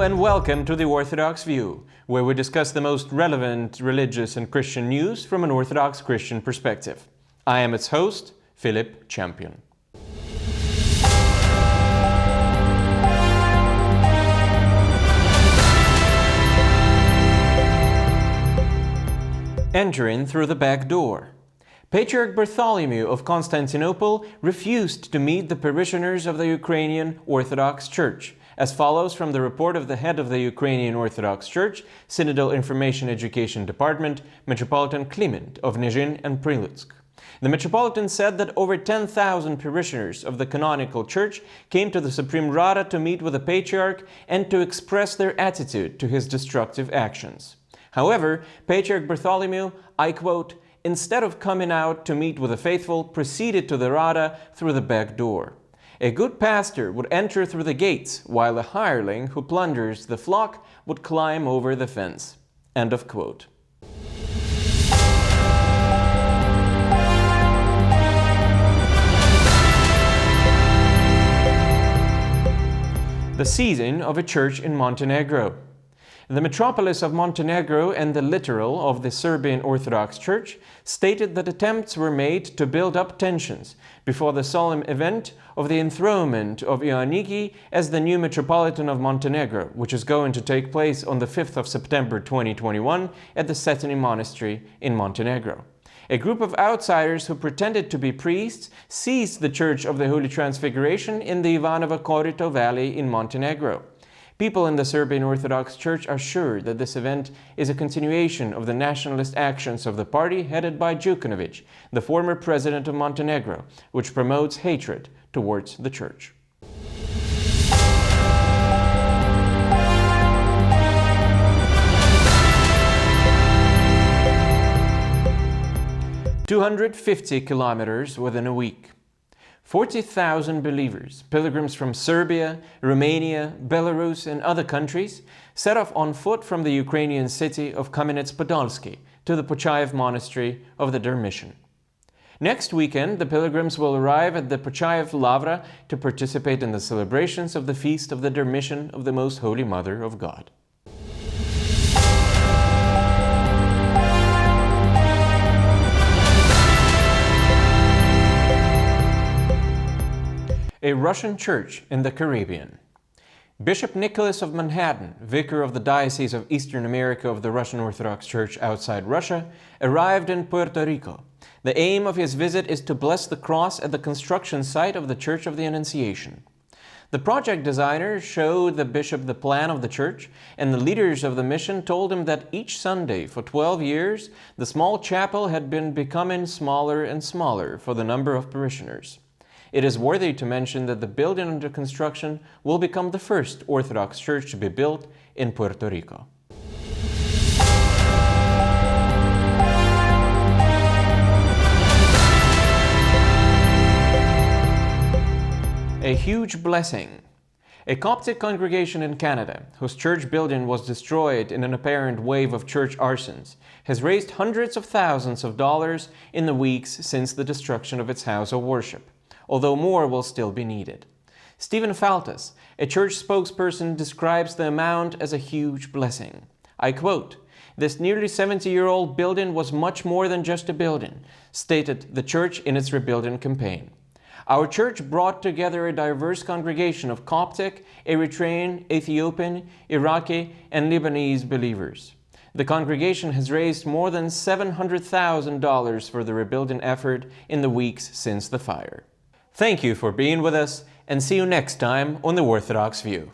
and welcome to the Orthodox View, where we discuss the most relevant religious and Christian news from an Orthodox Christian perspective. I am its host, Philip Champion. Entering through the back door. Patriarch Bartholomew of Constantinople refused to meet the parishioners of the Ukrainian Orthodox Church, as follows from the report of the head of the Ukrainian Orthodox Church, Synodal Information Education Department, Metropolitan Kliment of Nizhyn and Prilutsk. The Metropolitan said that over 10,000 parishioners of the canonical church came to the Supreme Rada to meet with the Patriarch and to express their attitude to his destructive actions. However, Patriarch Bartholomew, I quote, instead of coming out to meet with the faithful, proceeded to the Rada through the back door. A good pastor would enter through the gates, while a hireling who plunders the flock would climb over the fence. End of quote. The seizing of a church in Montenegro. The metropolis of Montenegro and the littoral of the Serbian Orthodox Church stated that attempts were made to build up tensions before the solemn event of the enthronement of Ioanniki as the new Metropolitan of Montenegro, which is going to take place on the 5th of September 2021 at the Setini Monastery in Montenegro. A group of outsiders who pretended to be priests seized the Church of the Holy Transfiguration in the Ivanova Korito Valley in Montenegro. People in the Serbian Orthodox Church are sure that this event is a continuation of the nationalist actions of the party headed by Đukanović, the former president of Montenegro, which promotes hatred towards the Church. "250 kilometers within a week. 40,000 believers, pilgrims from Serbia, Romania, Belarus and other countries, set off on foot from the Ukrainian city of Kamenets-Podolsky to the Pochayev Monastery of the Dermission. Next weekend, the pilgrims will arrive at the Pochayev Lavra to participate in the celebrations of the feast of the Dermission of the Most Holy Mother of God. A Russian church in the Caribbean. Bishop Nicholas of Manhattan, vicar of the Diocese of Eastern America of the Russian Orthodox Church outside Russia, arrived in Puerto Rico. The aim of his visit is to bless the cross at the construction site of the Church of the Annunciation. The project designer showed the bishop the plan of the church, and the leaders of the mission told him that each Sunday for 12 years, the small chapel had been becoming smaller and smaller for the number of parishioners. It is worthy to mention that the building under construction will become the first Orthodox church to be built in Puerto Rico. A huge blessing. A Coptic congregation in Canada, whose church building was destroyed in an apparent wave of church arsons, has raised hundreds of thousands of dollars in the weeks since the destruction of its house of worship, although more will still be needed. Stephen Faltas, a church spokesperson, describes the amount as a huge blessing. I quote, "This nearly 70-year-old building was much more than just a building," stated the church in its rebuilding campaign. "Our church brought together a diverse congregation of Coptic, Eritrean, Ethiopian, Iraqi, and Lebanese believers. The congregation has raised more than $700,000 for the rebuilding effort in the weeks since the fire." Thank you for being with us, and see you next time on the Orthodox View.